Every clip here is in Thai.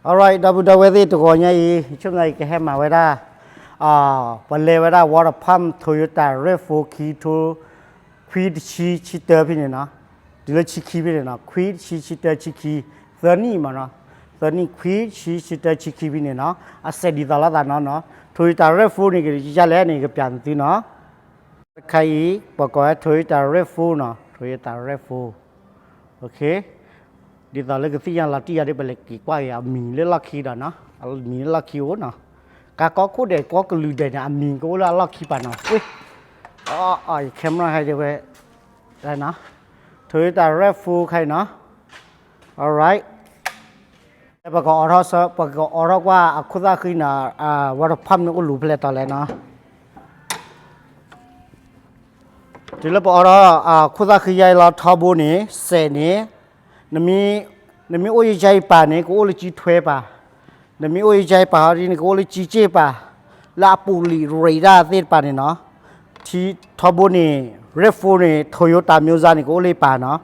Alright, double double this to go nhảy chung này cái hem mà vậy ra vấn đề vậy ra water pump Toyota RAV4 key to quid chi chi tơ pin này nó đi lên chi key pin này nó quid chi chi tơ chi key thirty mà nó thirty quid chi chi tơ chi key pin này nó sẽ đi到了nó Toyota RAV4 này cái giá lẻ này cái biển từ nó khai bảo có Toyota RAV4 nó Toyota RAV4 ok đi到那个地方，老弟啊，这边来奇怪呀，米了拉起的呢，米拉起我呢，có để có cái lưới để nhà mình có là拉起板呢，喂，camera hay đây vậy, đây nó, thôi ta RAV4 hay nó, alright, bà có ở đó sao, bà có ở đó qua, khu ra khi nào, water pump nó có lụp lên tao lại nó, thì là bà ở đó, khu ra khi vậy là thao bố này, xe này nằm mi ôi trái bà này có ôi chỉ thuê bà nằm mi ôi trái bà thì có ôi chỉ chế bà là bù lì rây ra tên bà này nó thì thọ bố này RAV4 này Toyota Miuza này có ôi bà nó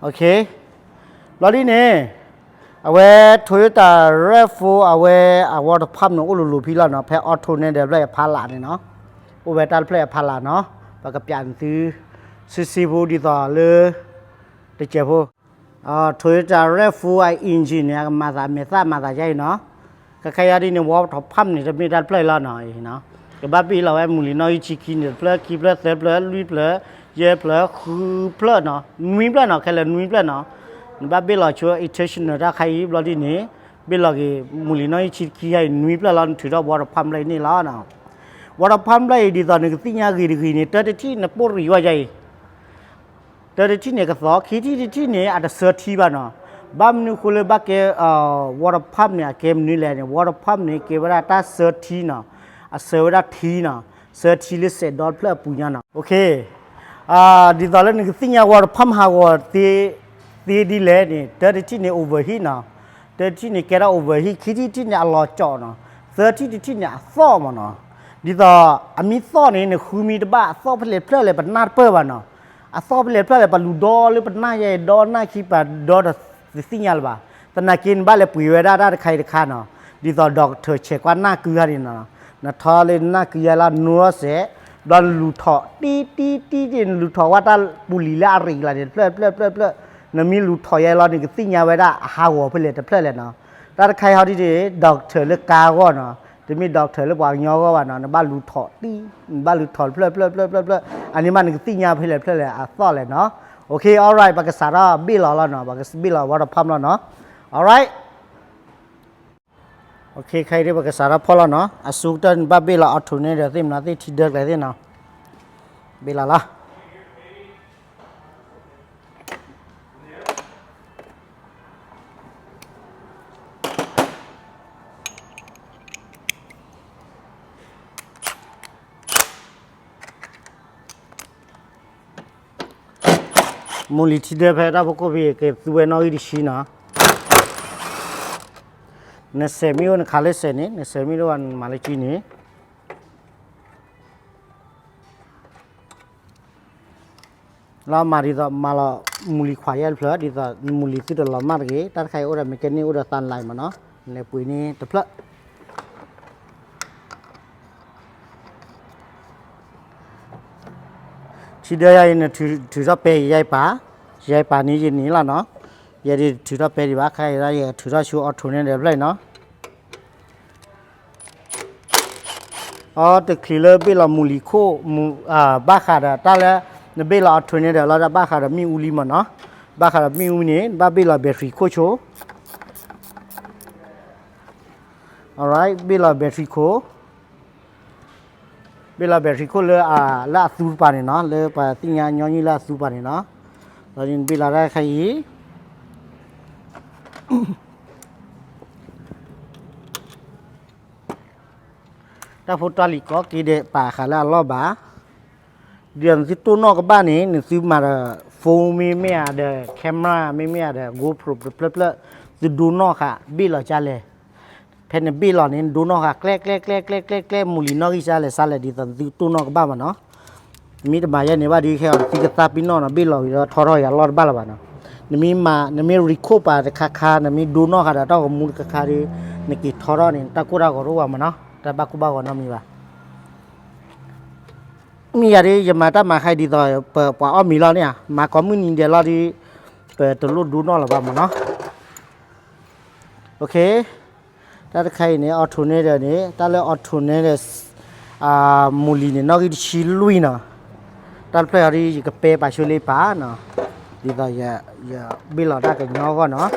ok đó đi nè về Toyota RAV4 về water pump nó ôi lù phi là nó phải auto này để lấy phá lạ này nó ôi về ta lấy phá lạ nó và cái biển từ CCV điต่อเลยđể chơi vô Toyota RAV4 engineเนี่ยมาจากเมซ่ามาจากใช่เนาะก็ใครที่เนี่ยวอลท็อปพัมเนี่ยจะมีด้านเพลย์ละหน่อยเนาะก็บ้าปีเราไอ้มูลีน้อยชิคกี้เนี่ยเพลย์คีเพลย์เซฟเพลย์ลุยเพลย์เย่เพลย์คือเพลย์เนาะนุ่ยเพลย์เนาะแค่เลยนุ่ยเพลย์เนาะบ้าปีเราช่วยอิเทชันเนี่ยถ้าใครเราที่นี่ปีเราที่มูลีน้อยชิคกี้ให้นุ่ยเพลย์เราถือว่าวอลท็อปพัมเลยนี่ละเนาะวอลท็อปพัมเลยดีตอนนี้ก็สิ่งอย่างกี่เนี่ยแต่ที่เนี่ยปวดหัวใจแต่ที่เนี่ยก็สอคิดที่เนี่ยอาจจะเสือทีบ้านเนาะบ้านนู้นคนเลยบ้านเกี่ยววอเตอร์พัมเนี่ยเกมนี้แหละเนี่ยวอเตอร์พัมเนี่ยเกี่ยวกับตาเสือทีเนาะเสือว่าทีเนาะเสือทีเลยเสร็จดอลเพลย์ปุญญาเนาะโอเคดีตอนนั้นก็สิ่งอย่างวอเตอร์พัมหาว่าตีดีเลยเนี่ยแต่ที่เนี่ยโอเวอร์ฮีเนาะแต่ที่เนี่ยแกได้โอเวอร์ฮีคิดที่เนี่ยหล่อจ่อเนาะเสือที่เนี่ยซ้อมเนาะดีต่อมีซ้อเนี่ยคือมีแต่บ้าซ้อเพลย์เลยเป็นนาดเปิดบ้านเนาะสอบเลยเพราะอะไรปะลูดอเลยปะหน้าใหญ่ดอหน้าขี้ปะดอจะสิ่งยัลบ่าแต่นักกินบ้านเลยปุ๋ยเวลาได้ใครได้ข้าเนาะดีต่อด็อกเตอร์เช็คว่าหน้าเกลือนี่เนาะน่ะทอเลยหน้าเกลือละนัวเสดอนลูทอตีลูทอว่าตาบุหรี่ละอะไรละเนี่ยเพลน่ะมีลูทอใหญ่ละนี่ก็สิ่งยัลไว้ได้หาหัวเพลแต่เพลเลยเนาะแต่ใครเขาที่ด็อกเตอร์เลือกกาก็เนาะจะมีด็อกเตอร์เลือกวางยอก็ว่าเนาะบ้านลูทอตีบ้านลูทอเพลอันนี้มันก็สิ่งยัลเพลเลยซ้อเลยเนาะโอเค alright ปากกาสาระบิลแล้วเนาะปากกาบิลวอเตอร์พัมแล้วเนาะ alright โอเคใครได้ปากกาสาระพอแล้วเนาะสุกตันบ้าบิลเอาถุงเนี่ยเดี๋ยวเต็มนะที่เดือดเลยที่เนาะบิลละมูลิที่เดือดไปได้พวกก็ไปเก็บตัวน้อยดิชินะเนื้อเซมิโอเนื้อขาเลเซนี่เนื้อเซมิโอวันมาเลจีนี่แล้วมาดีต่อมาละมูลิควายเพลอดีต่อมูลิที่เรามาเกี่ยตัดใครอุดมเมกันนี่อุดตันไหลมาเนาะในปุ๋ยนี่ตะเพลที่เดียวเนี่ยถือว่าเปย์ใหญ่ป่านี้จีนี้ละเนาะยายถือว่าเปย์ดีบ้าใครได้ถือว่าชูออทุนเนี่ยเดี๋ยวเลยเนาะแต่คลีเลอร์เบลล์มูลิโคบ้าขาดตาแล้วเนี่ยเบลล์ออทุนเนี่ยเดี๋ยวเราจะบ้าขาดมีอุลิมันเนาะบ้าขาดมีอุนี่บ้าเบลล์แบตเตอรี่โคโช alright เบลล์แบตเตอรี่โคเวลาแบตริโคเลยละสูบไปเนาะเลยไปสิ่งอย่างนี้ละสูบไปเนาะตอนนี้เวลาได้ใครถ้าพูดตอนนี้ก็กี่เดือนป่าขาละรอบบ้าเดือนที่ตัวนอกกับบ้านนี้หนึ่งซื้อมาโฟมไม่เด้อแคมราไม่เด้อ GoPro เพลจะดูนอกค่ะบิลเราจะเลยเพนบิลเราเนี่ยดูนอกค่ะแกล้มูลีนอกอีสานเลยซาเลยดีตอนที่ตัวนอกกับบ้านมันเนาะมีแต่มาอย่างนี้ว่าดีแค่ที่กระตาปีนอกนะบิลเราทอรอยาลอดบ้านเราเนาะ นมีมานมีริโคปาแต่คาๆนมีดูนอกค่ะแต่ต้องมูลคาๆดินกิทอรอนี่ตะกุราก็รู้ว่ามันเนาะแต่บักกุบ้าก็น้ำมีว่ามีอะไรจะมาถ้ามาใครดีต่อเปิดปออ้อมีแล้วเนี่ยมาก็มือนินเดียวเราดีเปิดตัวรุ่นดูนอกหรือเปล่ามันเนาะโอเคถ้าใครเนี่ยออทูเนเดอร์เนี่ยถ้าเลือกออทูเนเดอร์มูลีเนี่ยนอกจากชิลุยเนาะตอนเพลย์ที่ก็เปย์ไปช่วยเลยป้าเนาะดีต่ออย่าบิลล์ได้กันเนาะก็เนาะ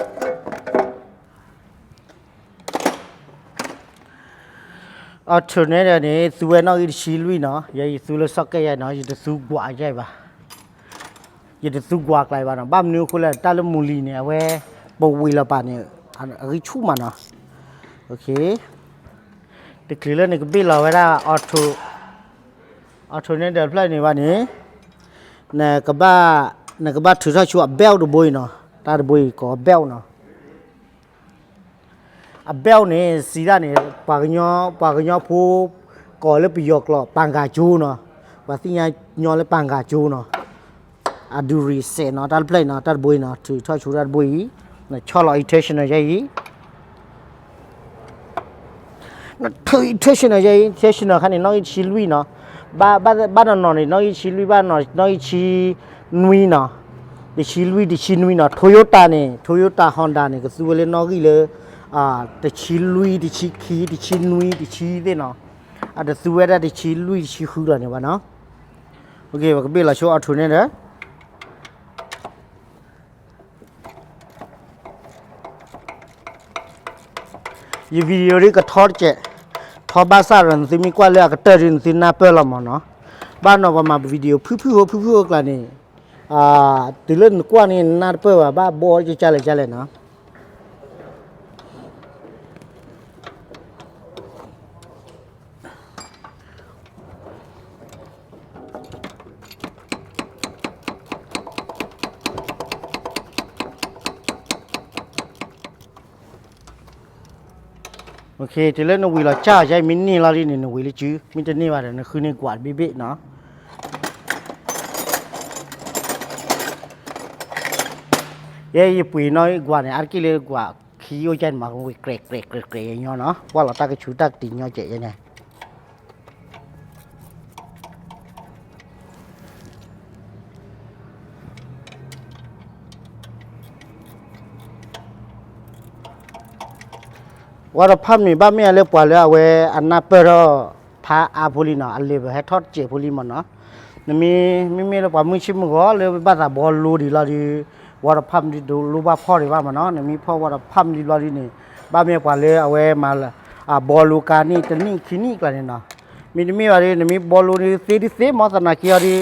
อทูเนเดอร์เนี่ยตัวน้องชิลุยเนาะอย่าตัวเลือกสักแก่เนาะอย่าตัวกว่าใช่ปะอย่าตัวกว่าไกลบ้านเนาะบ้านนู้นคนละตาลมูลีเนี่ยเว้ปวีละป่านเนี่ยอันนี้ชุ่มมันเนาะโอเคแต่คลีเลอร์เนี่ยก็บิลล์ไว้ได้ออทูเนเดอร์เพลย์เนี่ยวันนี้เนี่ยก็บ้าถือถ้าชัวเบลดูบุยเนาะตาดูบุยก็เบลเนาะเบลเนี่ยสีด้านเนี่ยปากยอผู้ก่อเลยไปยกหล่อปังกาจูเนาะว่าที่ยอยอเลยปังกาจูเนาะดูรีเซเนาะตาเพลย์เนาะตาบุยเนาะถือถ้าชัวตาบุยเนี่ยชอบเราอิเทชันอะไรนั่นถืออิเทชันอะไรอิเทชันอะไรนี่น้องอิชิลุยเนาะบ้านนอนนี่น้องชิลุยบ้านนอนน้องชินุยเนาะดิชิลุยเนาะโตโยต้าฮอนด้าเนี่ยก็สู้เลยน้องกี่เลยดิชิลุยดิชิคีดิชินุยดิชิเดเนาะเดี๋ยวสู้ได้ดิชิลุยดิชิฮูร์เนี่ยบ้านเนาะโอเคว่าก็เบลล์โชว์อัดทุนเนี่ยนะยีวิดีโอนี้ก็ทอดเจ๊ทอดบ้านสารันสิมีกว่าเลยก็เตอร์รินสิน่าเปิดละมั้งเนาะบ้านเราประมาณวิดีโอพื้กันนี่ตีเล่นกว่านี่น่าเปิดว่าบ้าบอจะจ่ายเลยเนาะโอเคตีเล่นนวีละจ้าใช้มินิลาลีนี่นวีละจื้อมิจะนี่ว่าเดี๋ยวคืนนี้กวาดเบ๊ะเนาะยี่ปุ๋ยน้อยกว่าเนี่ยอาร์กิเลกว่าขี้โยจันมาคุยเกรกอย่างเงี้ยเนาะว่าเราตากระชูตากตีเงี้ยเจ๊ยังไงว่าเราพัมนี่บ้านเมียเลี้ยปลาเลี้ยเวอันน่าเปรอพาอาพูลินาอันเลี้ยให้ทอดเจพูลิมันเนาะนี่มีเราปลามือชิมก็เลี้ยบ้านเราบอลลูดีเราดีว่าเราพัมดีดูรู้ว่าพ่อดีว่ามันเนาะนี่มีพ่อว่าเราพัมดีเราดีนี่บ้านเมียปลาเลี้ยเวมาบอลลูกานี่จะนี่ขี้นี่กันเนาะมีว่าดีนี่มีบอลลูนี่เสียมอสนาเกียดี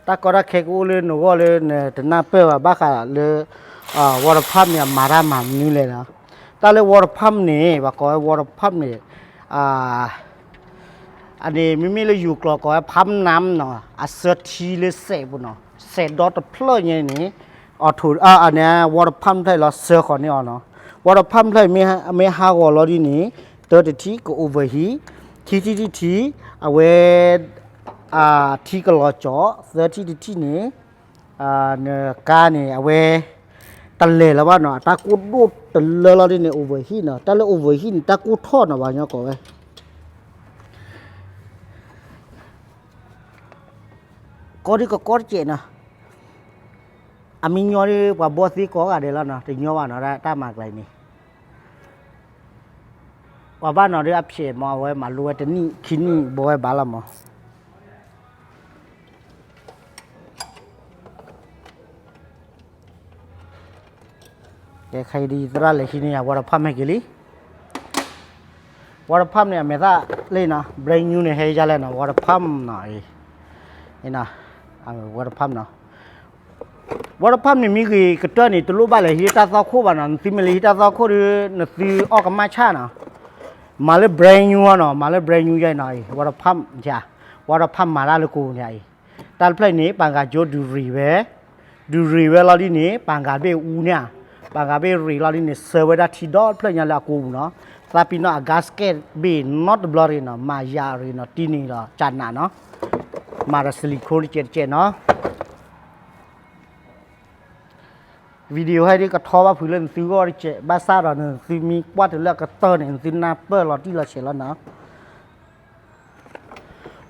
ตากระเขกูเลยหนูก็เลยเนี่ยแต่น่าเปรว่าบ้าค่ะเลยว่าเราพัมเนี่ยมารามานี่เลยนะตาเลวอร์พัมนี่ว่าก็วอร์พัมนี่อันนี้ไม่เลยอยู่กลอก็พัมน้ำเนาะเสือทีเลยเสพเนาะเสพดอทเพลย์อย่างนี้ถูอันนี้วอร์พัมไทยเราเสือคนนี้เนาะวอร์พัมไทยไม่หากว่าเราดีนี่ตัวที่ก็โอเวอร์ฮีทีเอาไว้ที่ก็รอจ่อเสือที่นี่เนี่ยการนี่เอาไว้ตะเลแล้วว่าเนาะตากูดูตะเลเราเนี่ยโอเวอร์ฮีเนาะตะเลโอเวอร์ฮีตากูทอดเนาะว่าเนาะก็เว้ยก็ดีก็เจนะมีญอดีกว่าบอสก็อะไรแล้วเนาะแต่ญอว่าเนาะตามากไรนี่ว่าบ้านเนาะได้อัพเชมาไว้มารู้ว่าแต่นี่คิดนี่บ่ไว้บาละมั้งแกใครดีตระเลยที่นี่วอร์พัมให้กี่ลีวอร์พัมเนี่ยเมื่อเลยนะเบรนยูเนี่ยให้ยาเลยนะวอร์พัมหน่อยนี่นะวอร์พัมเนาะวอร์พัมนี่มีกี่กระเตื้อนี่ตัวรู้บ้านเลยฮิตาซาโคบ้านนั้นซิมิลิฮิตาซาโคหรือหนังสือออกมาช้านะมาเลยเบรนยูเนาะมาเลยเบรนยูใหญ่หน่อยวอร์พัมจ้ะวอร์พัมมาแล้วกูเนี่ยตอนเพลย์นี้ปังกาโจดูรีเวเราดีนี่ปังกาเบอูเนี่ยบางกาเบรีเราดิเนี่ยเซอร์เวดาทีดอลเพลย์ยังละกูเนาะซาปิโนอากาสเกตเบนอตบลอรีเนาะมายารีเนาะตีนี่เนาะจันน่ะเนาะมาราสลิโคลิเจเนาะ วิดีโอให้ดีก็ทอว่าพื้นเล่นซื้อก็ได้เจ็บาซ่าเราเนี่ยซื้อมีว่าถึงแล้วก็เตอร์เนี่ยซื้อนาเปอร์เราที่เราเฉแล้วนะ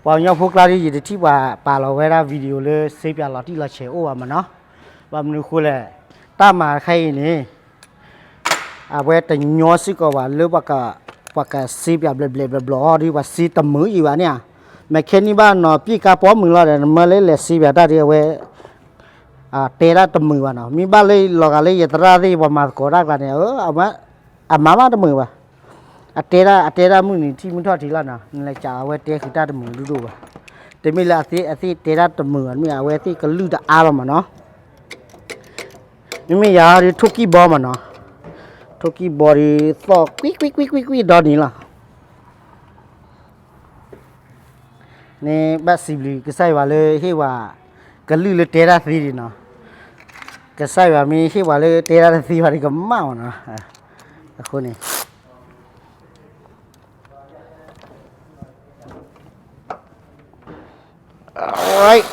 ว่าเนี่ยพวกเราที่อยู่ที่ว่าป่าเราเวลาวิดีโอเลยเซฟอย่างเราที่เราเฉโอ้ว่ามันเนาะว่ามันคือแหละตามมาใครนี่อาเวแต่ย้อนสิก็ว่าหรือว่าก็เซฟอย่างเบลๆบลอที่ว่าซีตมืออยู่ว่าเนี่ยแม่แค่นี้บ้านเนาะพี่กาป้อมมือเราเนี่ยมาเลยแหละเซฟอย่างได้เว้เตระตมือวะเนาะมีบ้านเลยหลอกอะไรยัตราที่ประมาณก่อรักกันเนี่ยเอามาตมือวะเตระมือนี่ที่มึงทอดทีละเนาะนั่นแหละจ่าเวเตะคือตาตมือดูวะแต่ไม่ละที่เตระตมือมีเอาเวที่ก็ลื้อตาอาลมาเนาะนี่ไม่ยาที่ทุกกี้บอมันเนาะทุกกี้บอดีฟอกวิดอนนี่ล่ะนี่บัดสิบลีก็ใส่ว่าเลยที่ว่าก็ลื้อเลยเตระสีดีเนาะก็ใส่ว่ามีที่ว่าเลยเตระสีว่าดีก็เมาเนาะคนนี้alright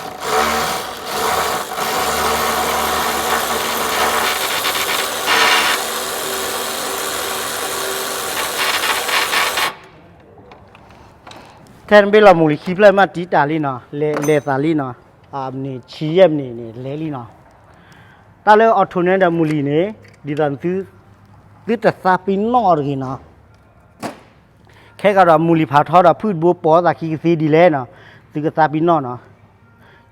แทนเบลามูลิคีเพลมาตีตาลีเนาะเลตาลีเนาะนี่ชีเยมนี่เลลีเนาะตาเลออทุนเนี่ยมูลีเนี่ยดิฉันซื้อแต่ซาปินนอร์กินเนาะแค่ก็เรามูลีผาทอดเราพูดบัวปอตาคีซีดีเลยเนาะซื้อกับซาปินนอร์เนาะ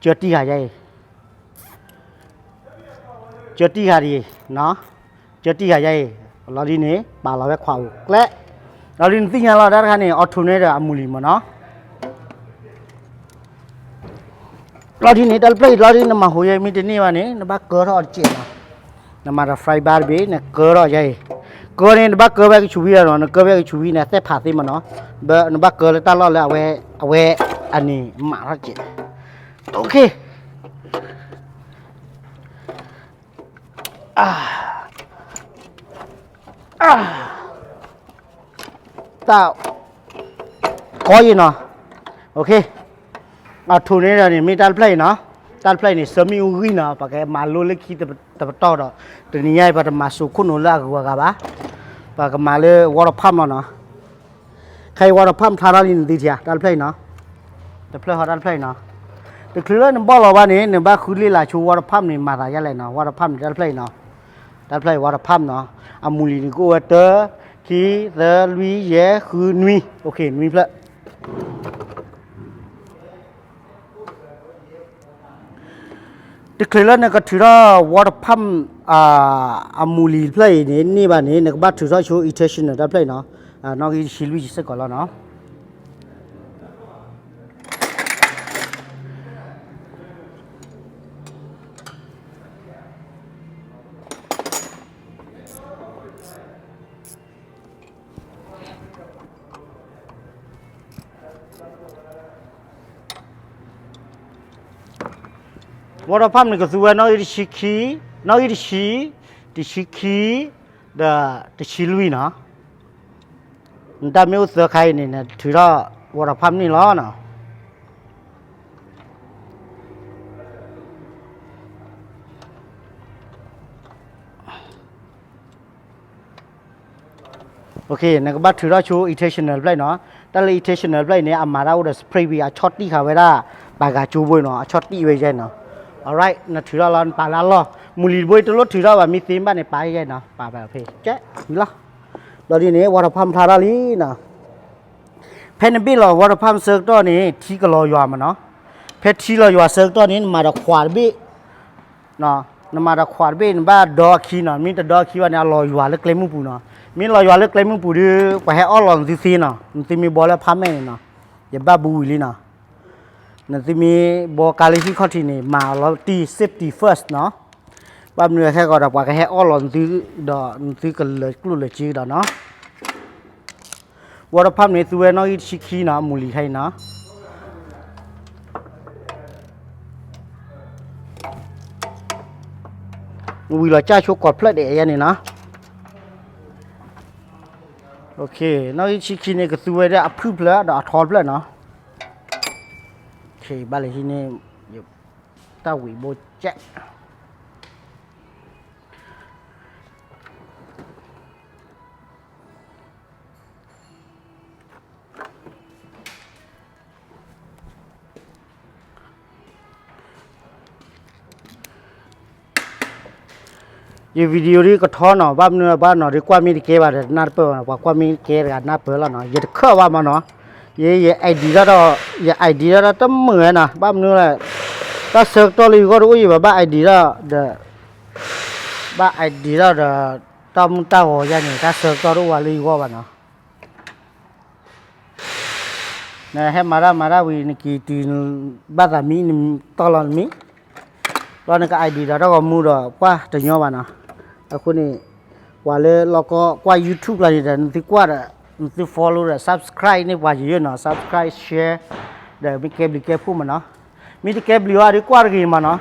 เจอตีหายใจเจอตีหายดีเนาะเจอตีหายใจเราดีเนี่ยป่าเราแค่ขวาวและเราดีสิ่งที่เราได้กันเนี่ยออทุนเนี่ยมูลีมันเนาะเราที่นี่ดัลเพลย์เราที่นำมาหัวยัยมีที่นี่วันนี้นบ้าเกลือทอดเจี๋ยนะนำมาเราฟรายบาร์บีเนี่ยเกลือทอดยัยเกลือเนี่ยนบ้าเกลือแบบชูวีเนาะนเกลือแบบชูวีเนี่ยเส้นผ่าตีมันเนาะนบ้าเกลือเลยตลอดเลยเอาไว้อันนี้มาทอดเจี๋ยโอเคตาก้อยเนาะโอเคทุนนี้เนี่ยมีดัลเพลย์เนาะดัลเพลย์นี่สมิวกีเนาะปะแกมาโลเล็กขี้แต่ต่อเนาะตัวนี้ใหญ่ปะมาสุขุนละกัวกับปะก็มาเลยวอร์พัมเนาะใครวอร์พัมทาราลินดีเทียดัลเพลย์เนาะดัลเพลย์ฮอดัลเพลย์เนาะแต่คือเรื่องบอลเราวันนี้เนี่ยบ้าคือลีลาชูวอร์พัมนี่มาได้ยังไงเนาะวอร์พัมดัลเพลย์เนาะดัลเพลย์วอร์พัมเนาะอามูลีนี่กูเตอร์ที่เตอร์ลุยเย่คือนุยโอเคนุยเพลคือแล้วเนี่ยก็ถือว่าวอร์พัมอามูลีเพลย์นี่บ้านนี้เนี่ยก็บ้านถือว่าโชว์อิเทชันเนี่ยได้เพลย์เนาะน้องอีชิลุยจิสก่อนแล้วเนาะวอร์พัมนี่ก็คือว่าน้องอีชิคีน้องอีชิดิชิคีดิชิลุยเนาะแต่ไม่รู้สึกใครนี่นะถือว่าวอร์พัมนี่ล้อเนาะโอเคนั่นก็บัตรถือว่าชูอิเทชันเนลเพลย์เนาะแต่ละอิเทชันเนลเพลย์เนี่ยอามาเราเดสเพรย์วีอาช็อตที่เขาไว้ได้ปากกาจูบวยเนาะช็อตที่ไว้ใช่เนาะ alright นั่นถือว่าเราปาลาล้อมูลีบวยตัวรถถือว่ามีซีมบ้านในปลายใช่เนาะปลาแบบเพย์แจ๊นี่ละเราดีเนี่ยวอร์พัมทาราลีเนาะเพนบิลเราวอร์พัมเซิร์กตัวนี้ที่ก็รออยู่มันเนาะเพชรที่รออยู่เซิร์กตัวนี้มาจากขวานบีเนาะนมาจากขวานบีนบ้าดอคีเนาะมีแต่ดอคีว่าเนี่ยรออยู่เล็กเล็กมุปูเนาะมีรออยู่เล็กเล็กมุปูดีไปให้ออลอนซีเนาะมันจะมีบอลแล้วพัมแม่เนาะอย่าบ้าบูวิลีเนาะนั่นจะมีบอลกาลิฟิคอที่นี่มาเราตีเซฟตี้เฟิร์สเนาะบ้านเนื้อแค่ก็ดับว่าแค่ออลอนซีดอซีกันเลยกลุ่มเลยจีดอเนาะวอร์พัมเนี่ยตัวน้อยชิคีเนาะมูลีให้เนาะวิลาจ้าโชกอดเพลดเอียนี่นะโอเคน้อยชิคีเนี่ยก็ตัวได้อัพเพลดอัพทอลเพลดเนาะโอเคบ้านเลยที่นี่อยู่ตาวิโบเจ ये वीडियो री को थो न बाप न बा न री क्वा मी के बा ना पे क्वा मी के गा ना पे ला न ये ख बा म न ये आईडिया दा ये आईडिया दा त म है ना बाप न ला ta sơ to li go ui ba idea da ba idea da tam ta ho ya ni ta sơ to ru wa li go ba no nè he mara wi ni ki ti ba da mi ni to lon mi lo ni ka idea da go mu do kwa de nyo ba no a khu ni wa le lo ko kwa youtube la ni da ni kwa da ni follow da subscribe ni wa yi no subscribe share da mi ke pu ma noมีที่เก็บหลิวอะไรกว่ากี่มันเนาะ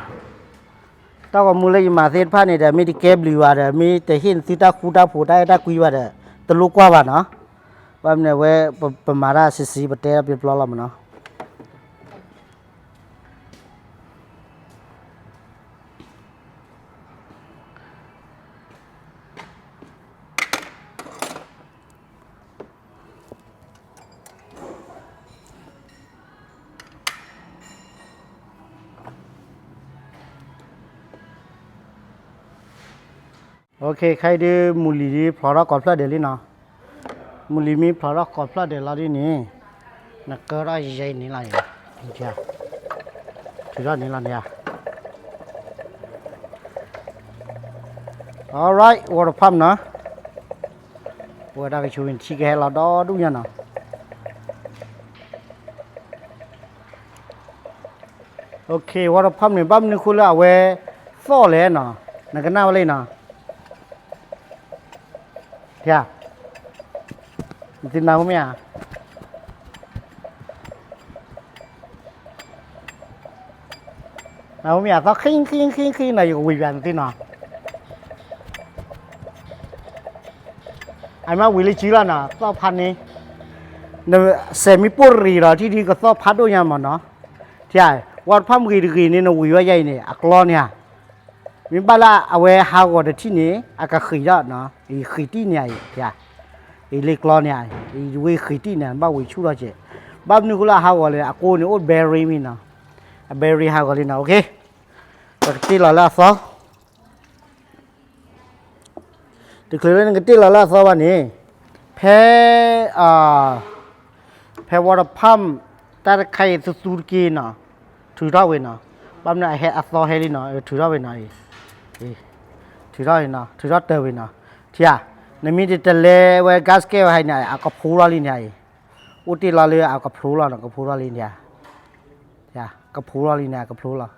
ถ้าว่ามูลเลยมาเส้นผ้าเนี่ยเดี๋ยวมีที่เก็บหลิวอะไรมีแต่เห็นสิตาคูตาผูได้ตาคุยว่าเดี๋ยวตะลุกว่าบ้านเนาะว่าเนี่ยเว้ประมาณสีประเทศเป็นปลอมมันเนาะโอเคใครดูมูลลีพลอร์กอล์ฟเดลี่เนาะมูลลีมีพลอร์กอล์ฟเดลาดีนี่นักเกอร์ใหญ่นี่ละเนี่ยเจ้าถือว่านี่ละเนี่ย alright วัวพัมเนาะวัวได้ไปช่วยชี้แกเราดอดูเนี่ยเนาะโอเควัวพัมเนี่ยปั๊มนี่คุณละเวฟอเลยเนาะนักกันน่าเลยเนาะdạ tin nào không nhỉ nào không nhỉ tao khi này quỳ bàn tin nào ai mà quỳ lấy chí là nè taoพันนี้เนี่ยเซมิปูรีเราที่ดีก็ตอพัดด้วยยังมันเนาะใช่วัดพัมกีนี่นะวิวใหญ่เนี่ยอักลอเนี่ยมีบ้านละเอาไว้หาว่าที่นี่อากาศขี้ละเนาะอีขี้ที่เนี่ยใช่อีเล็กลอเนี่ยอีเว้ขี้ที่เนี่ยบ้าวิชูละเจ้บ้านนี้กูละหาว่าเลยอากูเนี่ยโอ้เบอร์รี่มีเนาะเบอร์รี่หาว่าเลยเนาะโอเคตะกี้ละซอตะกี้เลยตะกี้ละซอวันนี้แพ้วัดพัมแต่ใครสุดกีเนาะถือได้เว้ยเนาะบ้านนี้ไอ้เฮอัศวเฮลิเนาะถือได้เว้ยเนาะถือได้เนาะถือได้เตอร์เว้ยเนาะที่อ่ะในมีที่ทะเลเว้ยก๊าซเกลให้เนี่ยเอากระพูร้อนลิ้นใหญ่อุติลาเลยเอากระพูร้อนกระพูร้อนลิ้นใหญ่จ้ะกระพูร้อนลิ้นเนี่ยกระพูร้อน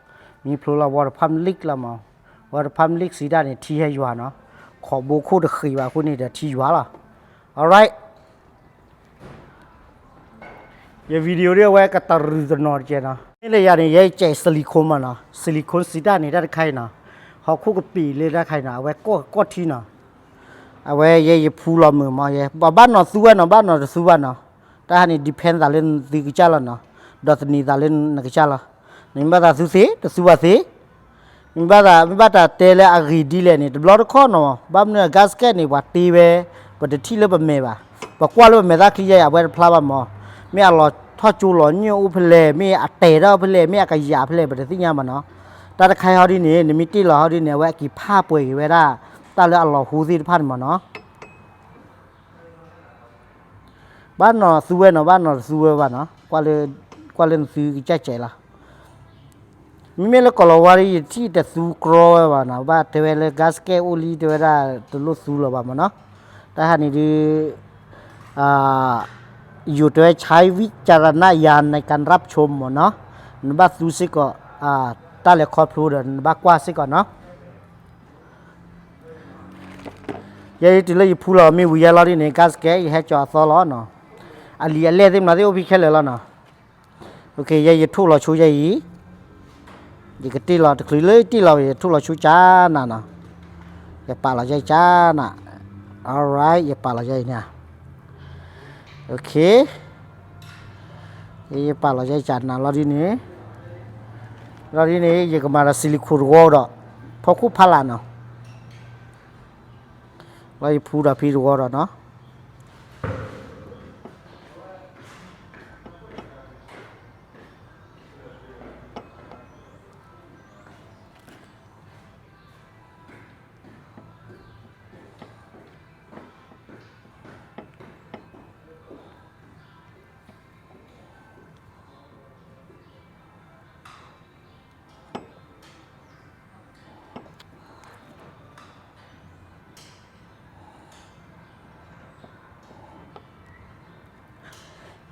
มีพูร้อนวัดพัมลิกละมั้งวัดพัมลิกสีด้านเนี่ยที่ให้อยู่เนาะขอบุคู่ตะขีว่าคู่นี้เดี๋ยวที่อยู่ละ alright ये वीडियो रे वे का तर नॉट जे नाนี่เลยอย่างนี้ยัยใจซิลิโคนมาเนาะซิลิโคนสีด้านนี้ได้ใครเนาะเขาคู่กับปีเลยได้ใครเนาะเอาไว้ก็ที่เนาะเอาไว้ยัยพูดละมือมายัยบ้านเนาะสู้เนาะบ้านเนาะสู้เนาะแต่ฮันนี่ดิเพนต์อะไรนี่กิจละเนาะดอทนี่อะไรนี่กิจละนี่บ้านสู้สิแต่สู้ว่าสินี่บ้านเตะเลยอากีดีเลยนี่บล็อกข้อเนาะบ้านเนี่ยก๊าซแก๊สนี่ว่าตีเว้ปัจจุบันเลยแบบเมย์ป่ะปัจจุบันเลยแบบเมย์ได้ขี้ยัยเอาไว้พลาดมาไม่เอาหลอดทอดจูหลอนยูเพลไม่อัดเตะเราเพลไม่อัดกระยาเพลแบบที่ยังมันเนาะแต่ถ้าใครเขาดีเนี่ยมิติเราเขาดีเนี่ยว่ากี่ผ้าป่วยเวลาแต่เลยเอาหลอดหูซีพันมันเนาะบ้านเนาะสู้เนาะบ้านเนาะสู้บ้านเนาะกว่าเลยสู้กี่ใจละมีเมื่อก่อนเราว่าที่แต่สู้กรอบ้านเนาะบ้านเทวเลยก๊าซแก้วลีเทวดาตัวรถสู้เราบ้านมันเนาะแต่ฮันนี่ดีอยู่โดยใช้วิจารณญาณในการรับชมเนาะนบัดดูสิก็ตาเล็กครอบครัวเดินบักว่าสิก่อนเนาะยัยที่เลยพูดเรามีวิญญาณเราที่ในก๊าซแก๊สให้จอดซอล้อเนาะอันนี้เล่ที่มาที่โอพิเคเลยแล้วเนาะโอเคยัยทุกเราช่วยยัยยี่ก็ตีเราคลีเลยตีเราทุกเราช่วยจ้าน่ะเนาะอย่าป่าเราใจจ้าน่ะ alright อย่าป่าเราใจเนี่ยโอเคये पाला जाए चारना लड़ी ने ये कमारा सिलिकोन वोड़ा फकू फाला ना लड़ी पूरा फिर वोड़ा ना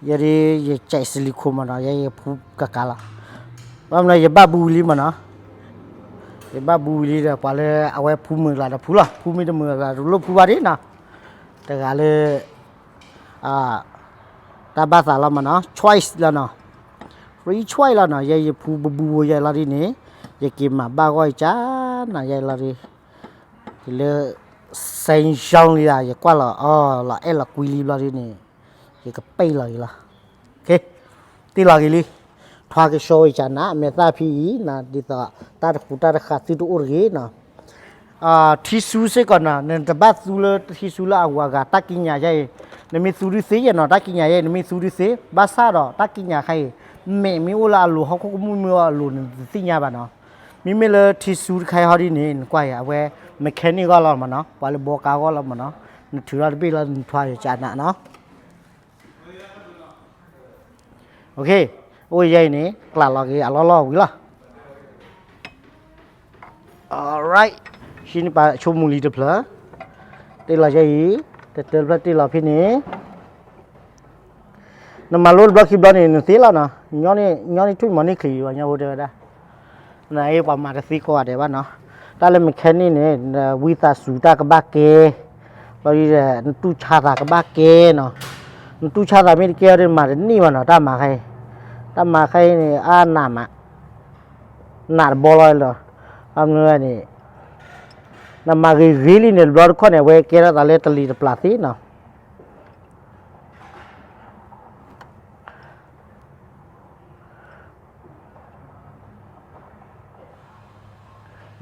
ยาดียาใจสิลิโคมันนะยาผู้กะกาละว่ามันยาบ้าบูลีมันนะยาบ้าบูลีเดี๋ยวพอเลยเอาไว้ผู้มือละผู้ละผู้ไม่ได้มือละรู้ผู้บาดีนะแต่ก็เลยตาบ้าสาละมันนะ choice แล้วนะ free choice แล้วนะยาผู้บูยาละดีนี่ยากินมาบ้าก้อยจ้านะยาละดีเลยเซ็งช่องเลยยากว่าละละละกุยลีละดีนี่ยาก็ไปเลยละโอเคตีละกี่ลีทว่าก็โชว์จานะเมตาพี่นะดิตาตาขุตาขาติดูอุรกีนะที่สูเสก่อนนะเนี่ยแต่บ้านสูเลที่สูละว่าก็ตักกินยาใช่เนี่ยมีสูริเสียนะตักกินยาใช่เนี่ยมีสูริเสียบ้านซาดอตักกินยาใครแม่มีอุลาลูเขาก็มุ่งมั่วลูนสิยาบ้านเนาะมีเมลที่สูใครเขาดีเนี่ยกว่าเอาไว้เมคานิกก็แล้วมันเนาะว่าเลยบอกก็แล้วมันเนาะนี่ถือว่าเป็นเรื่องทว่าจานะเนาะโอเคโอ้ยยัยนี่กลาลอกีอ่ะล้อวิละ alright ชินปะชมมูลีเดพลาเตลาใจเตลพลาเตลาพี่นี่น้ำมันรถบล็อกคีบล้อนี่นึกสิแล้วนะย้อนนี่ทุ่มมันนี่ขี่ว่าเนี่ยโหเดอได้ไหนประมาณสิกว่าเดี๋ยวว่าเนาะแต่เลยมันแค่นี้เนี่ยวิตาสูตากระบะเกเราดีแต่ตู้ชาตากระบะเกเนาะตู้ชาตาไม่ได้เกเรื่องมาเดี๋ยวนี่วะเนาะตามมาใครนี่หนามะหนาบอลเลยเหรอทำเนื้อนี่น้ำมากีรีลีเนี่ยบล็อกคนเนี่ยเวกเกล้าตาเล็ตลีปลาสีเนาะ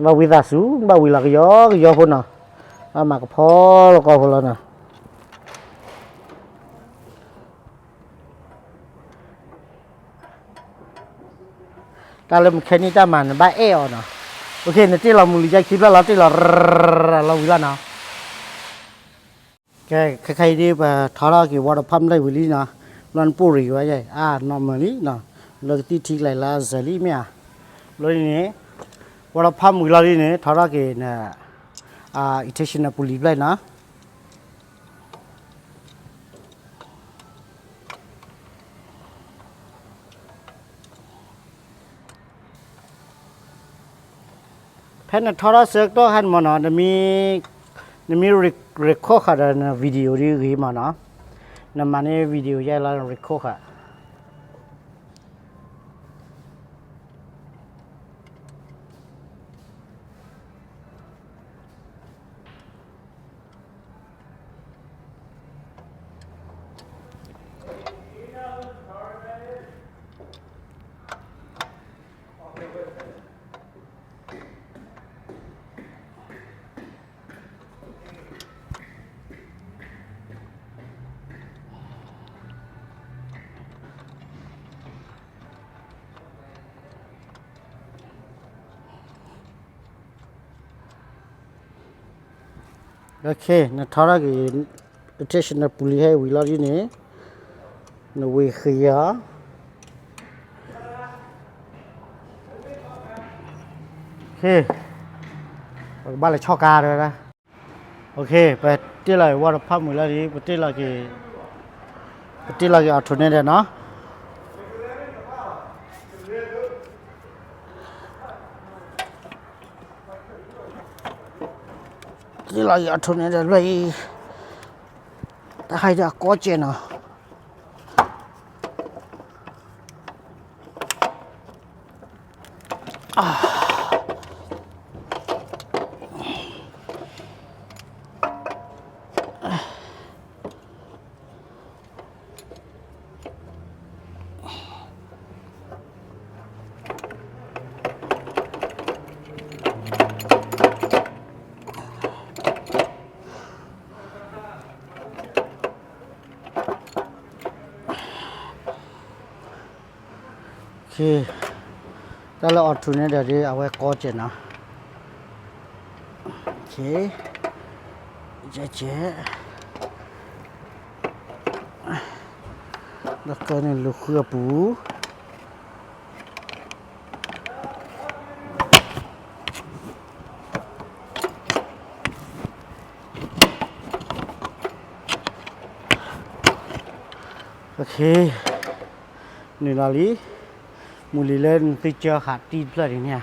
มาวิตาสูมาวิลากยอคนเนาะมากระเพาะแล้วก็คนละเนาะแต่เราแค่นี้จะมันบ้าเออเนาะโอเคเนี่ยที่เรามูลใจคลิปแล้วเราที่เราวิลาเนาะแค่ใครที่ไปทารากี่วัดพัมได้วิลีนะนั่นปูริวะยัยnormally เนาะเราที่ทิ้งไรละเซลีเมียเลยนี่วัดพัมวิลาลีเนี่ยทารากี่เนี่ยอิทธิชนะปุริบเลยนะแพนทาราเสกตัวหันมาเนาะมีเรคคอร์ดนะวิดีโอดีกี่มาเนาะนั่นมันเนี่ยวิดีโอใหญ่ละเรคคอร์ดโอเคนะทารากี่อิทธิชนะปุริให้วิลาลีเนี่ยนเวขียโอเคบ้านเลยช่อกาเลยนะโอเคไปที่ไรวัดพักมือแล้วดีไปที่ไรเอาทุนเนี่ยเนาะที่ไรเอาทุนเนี่ยเลยแต่ให้จะก้อเจนเนาะโอเคแต่เราเอาทุนเนี่ยเดี๋ยวเอาไว้ก้อเจนเนาะโอเคเจ๊แล้วก็เนี่ยลูกเขือปูโ โอเคนี่ลาลีมูลีเล่นติเจอขาดตีนเลยเนี่ย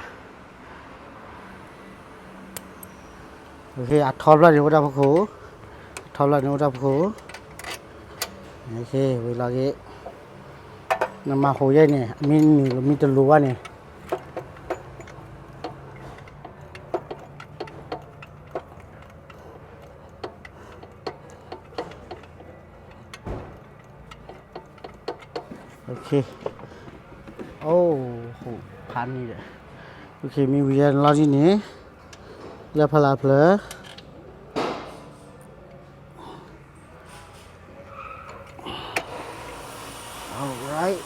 โอเคอัดทอดแล้วเดี๋ยวเราพะโขทอดแล้วเดี๋ยวเราพะโขโอเคเวลาเกะน้ำมาโหยเนี่ยมีตะลัวเนี่ยโอเคโอ้โหพันนี่เลยโอเคมีวิญญาณลาจีนี่ยาพลาเพลalright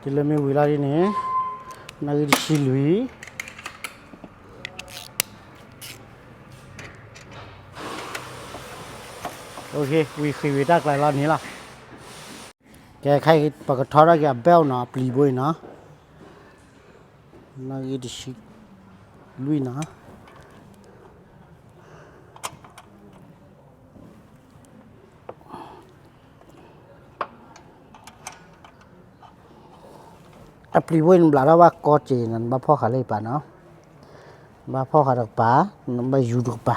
ဒီလိုမျိုးဝေလာရင်းနဲ့နာဂီရှိလွီโอเควีคีวีดักหลายรอบนี้ล่ะแกใครปกติทอดแกเบลนะปลีบวยนะนากีดิชิลุยนะปลีบวยมันบลาดว่ากอเจนันบ้าพ่อขาเลยป่ะเนาะบ้าพ่อขาดักป่ะนั่นบ้ายูดักป่ะ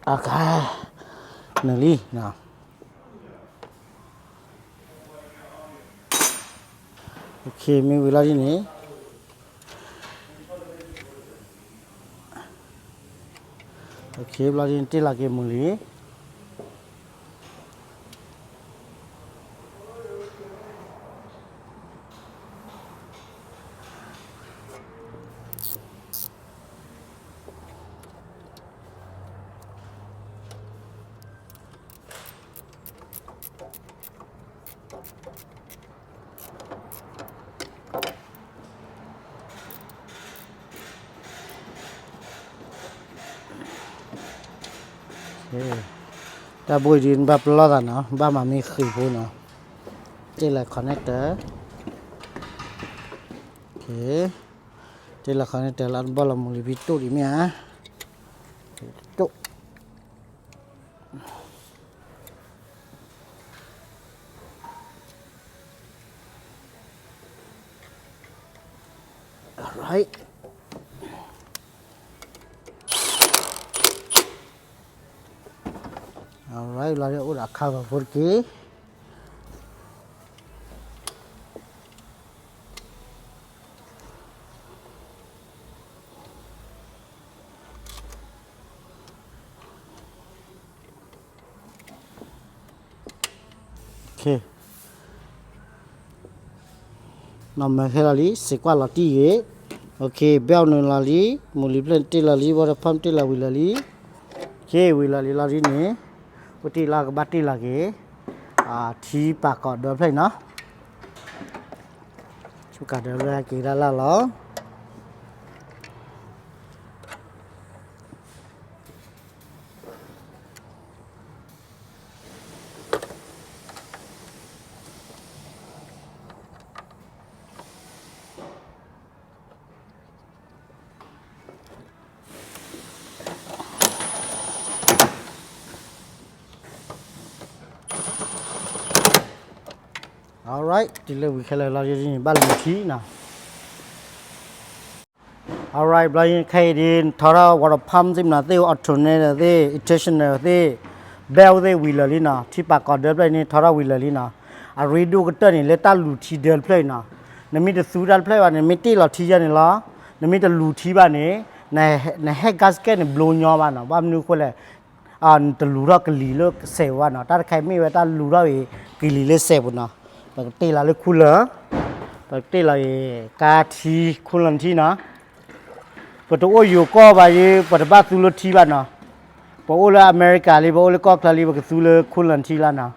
โอเคนึ่งลีนะโอเคมีเวลาที่นี่โอเคเวลาที่นี่ลาเกมุลีแต่บุยดินแบบลอดอ่ะเนาะบ้านมันมีขีพูเนาะนี่แหละคอนเนคเตอร์โอเคนี่แหละคอนเนคเตอร์แล้วบอลมูลพิตุดิมีอ่ะตุอะไรalright lalu udah cover pergi okay nama lali sekolah lati ye okay bel nu lali muli planti lali baru pam ti lali okay lali lali ni putih lah bati lagi thi pakot dah play no suka dah lagi dah lah lo alright di lewi khala la yin ba lu thi na alright blind khai din thara wa pham sim na te alternate na te intentional te bell te wheel li na thi pa ka del play ni thara wheel li na a radio ka tat ni le ta lu thi del play na na mi de su dal play ba ni mi ti la thi ya ni la na mi de lu thi ba ni na head gasket ni blow nyo ba na ba mnu ko leตลูรอกลีเลิกเสวะเนาะถ้าใครไม่เวตาลูรอกกลีเลิกเสวะเนาะปกติเราเลยคุลปกติเรากาทีคุลันทีนะปกติโอ้อยู่ก็ไปปกติบ้านสุรทีบ้านเนาะปกติโอ้เลยอเมริกาเลยปกติโอ้เลยก็คลาลีปกติสุรคุลันทีละเนาะ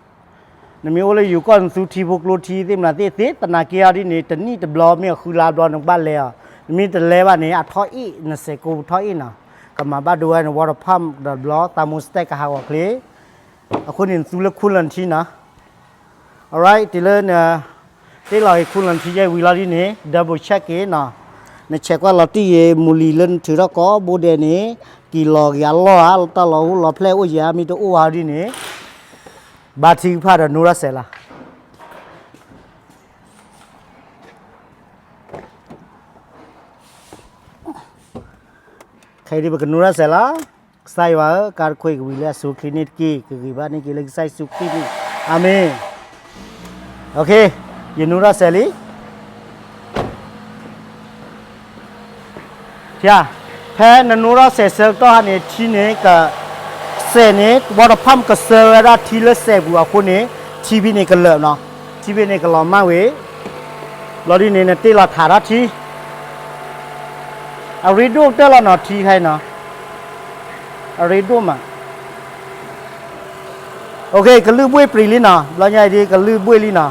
นั่นมีโอ้เลยอยู่ก็สุทีพวกโลทีที่มันที่ตนาเกียร์ที่นี่แต่นี่แต่บล็อกเนี่ยคือลาบล็อกของบ้านเลยอ่ะมีแต่เล่บ้านนี้อัดท่ออีนั่นเสกูท่ออีเนาะก็มาบ้านด้วยนะวอร์พัมดับบล็อกตามมุสเตกหาวคลีคนเห็นสุรคุลันทีนะ alright ที่เล่นที่เราคุลันทีใหญ่เวลาที่นี่ double check เองนะ ในเช็คว่าเราที่มูลีเล่นถือแล้วก็โบเดนี้กี่หลอกยาล้อตลอดเราเพลโอยามีตัวโอวาดีนี้บาทีพาดนูรัสเซล่ะใครที่บอกนูรัสเซล่ะใส่ว่าการคุยกับวิลเลียสุคลินิกกี้คือบ้านนี้กี่เล็กใส่สุคลินิกอาเมนโอเคยินูรัสเซลีเจ้าแพ้นันูรัสเซเซลตัวนี้ที่นี้กับเซนี้วอร์พัมกับเซลล์ที่เลเซบัวคนนี้ทีวีนี้ก็เลิศเนาะทีวีนี้ก็ลองมาเว้ยเราดีนี้ที่เราถ่ายทีอาริดูเตอร์เราเนาะทีใครเนาะอาริดูมาโอเคก็ลือบุ้ยปรีลีน่ะเราใหญ่ดีก็ลือบุ้ยลีน่ะ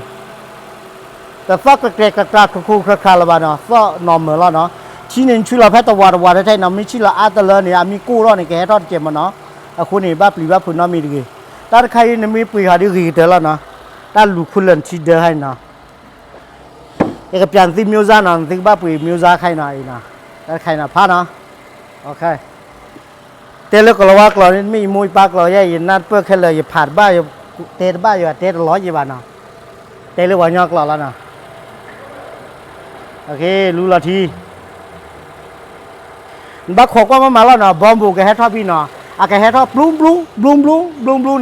แต่ฟักกระเกะกระตากคู่คราละบ้านเนาะฟักนอมเหมือนเราเนาะที่นี่ช่วยเราแพทย์ตะวันได้น้ำมิชิละอาตเลเนี่ยมีกู้รอในแก่ทอดเจ็บมันเนาะคุณนี่บ้าปลีบ้าฝุ่นน้ำมีดีแต่ใครนี่มีปีหาดีกี่เดือนแล้วเนาะแต่ลูกคุณเล่นที่เดือนให้เนาะเอกเปลี่ยนที่มิวซ่าเนาะที่บ้าปีมิวซ่าใครเนาะอีน่ะแต่ใครเนาะพาเนาะโอเคเตลก็เราว่าเราไม่มวยปากเราใหญ่ยินนัดเพื่อแค่เลยอย่าผ่านบ้าอย่าเตะบ้าอย่าเตะร้อยยี่บาทเนาะเตลว่ายอกเราแล้วเนาะโอเครู้ละทีบักขอกว่ามาแล้วเนาะบอมบูกแกให้ทอพี่เนาะอะแกให้ทอบลูม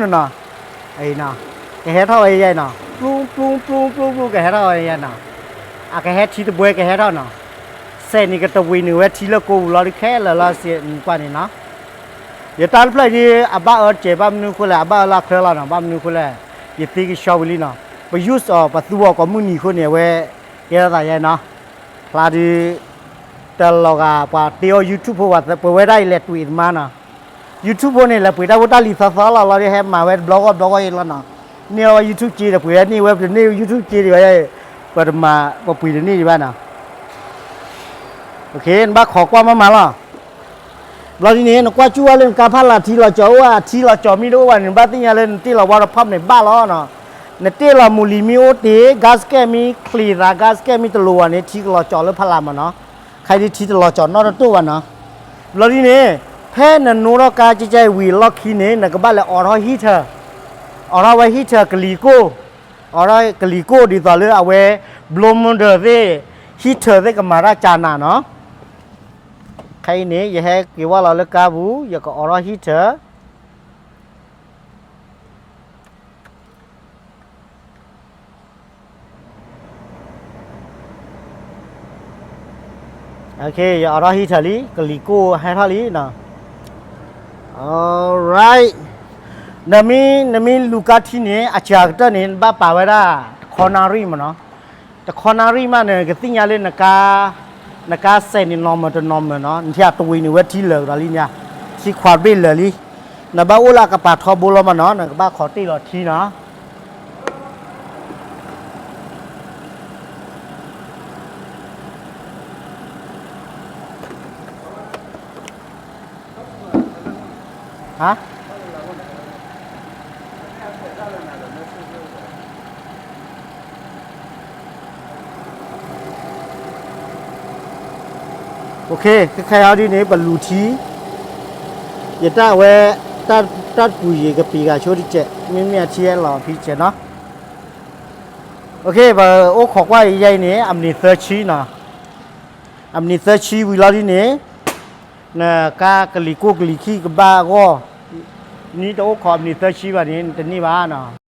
นั่นเนาะไอ้เนาะแกให้ทอไอ้ใหญ่เนาะบลูแกให้ทอไอ้ใหญ่เนาะอะแกให้ทีตะบวยแกให้ทอเนาะเส้นนี้ก็ตะวินเวทีละกูเราดิแค่ละเสียกว่านี่เนาะอย่าตามเพลย์ที่อาบ้าเจ็บบ้ามนึงคนละอาบ้าลักเธอละเนาะบ้ามนึงคนละอย่าตีกิชาวลีเนาะไปยูสประตูก็มุนีคนเนี่ยเว้ยเยอะแต่ใหญ่เนาะพลาดีแต่เราก็ปาเที่ยวยูทูบพวกว่าเปิดไว้ได้เล็ดวีดมานะยูทูบพวกนี้แหละเปิดได้ว่าตาลิซาซาเราได้ให้มาเว็บบล็อกอีกแล้วนะเนี่ยว่ายูทูบจีนเปิดนี่เว็บนี่ยูทูบจีนไว้เปิดมาว่าเปิดนี่ดีบ้านะโอเคบ้าขอกว่ามาแล้วเราทีนี้นกว่าชัวเรื่องการพัฒนาที่เราจะว่าที่เราจะมีด้วยว่าหนึ่งบ้านที่ยังเล่นที่เราวาระพับในบ้านเราเนาะในที่เรามูลีมีโอตีก๊าซแกมีคลีราก๊าซแกมีตะลัวเนี่ยที่เราจะเลือกพลังมันเนาะใครที่เราจอดนอกตัววันเนาะเราทีนี้แพ้นันนูรากาจะใจวีล็อกขี้เนี่ยนักบ้านเลยออร์ฮีเตอร์ไว้ฮีเตอร์กลีโก้กลีโก้ดีต่อเลยเอาไว้บลูมเดอร์เซ่ฮีเตอร์เซ่กับมาราจานาเนาะใครเนี่ยอย่าให้กี่ว่าเราเลือกกาบูอย่าก็ออร์ฮีเตอร์โอเคอย่าเอาเราฮิตาลีกลีโก้ให้ทาลีนะ alright นามีลูกาที่นี่อาจารย์ตัวนี้บ้าป่าไว้ได้คอนารีมันเนาะแต่คอนารีมันเนี่ยก็สิ่งอย่างเล่นนักเซนินอมตัว normal เนาะที่ตัววินเวทีเหลืออะไรเนี่ยที่ควาดเบลเลยนะบ้าอุลากระปาทอบุลมันเนาะนะบ้าขอตีหลอดทีเนาะฮะโอเคใครเอาดีนี้บรรลุทีอย่าตาเวตัดปุยกับปีกาโชดิเจมีอาชีพหล่อพี่เจเนาะโอเคบโอ้ขอกว่าใหญ่เนี่ยอันนี้เซอร์ชีเนาะอันนี้เซอร์ชีวิลาดีเนี่ยนะกะลิโก้กะลิขี้กับบ้าก็นี่ตัวขอบนี่เตอร์ชีวันนี้แต่นี่บ้าเนาะ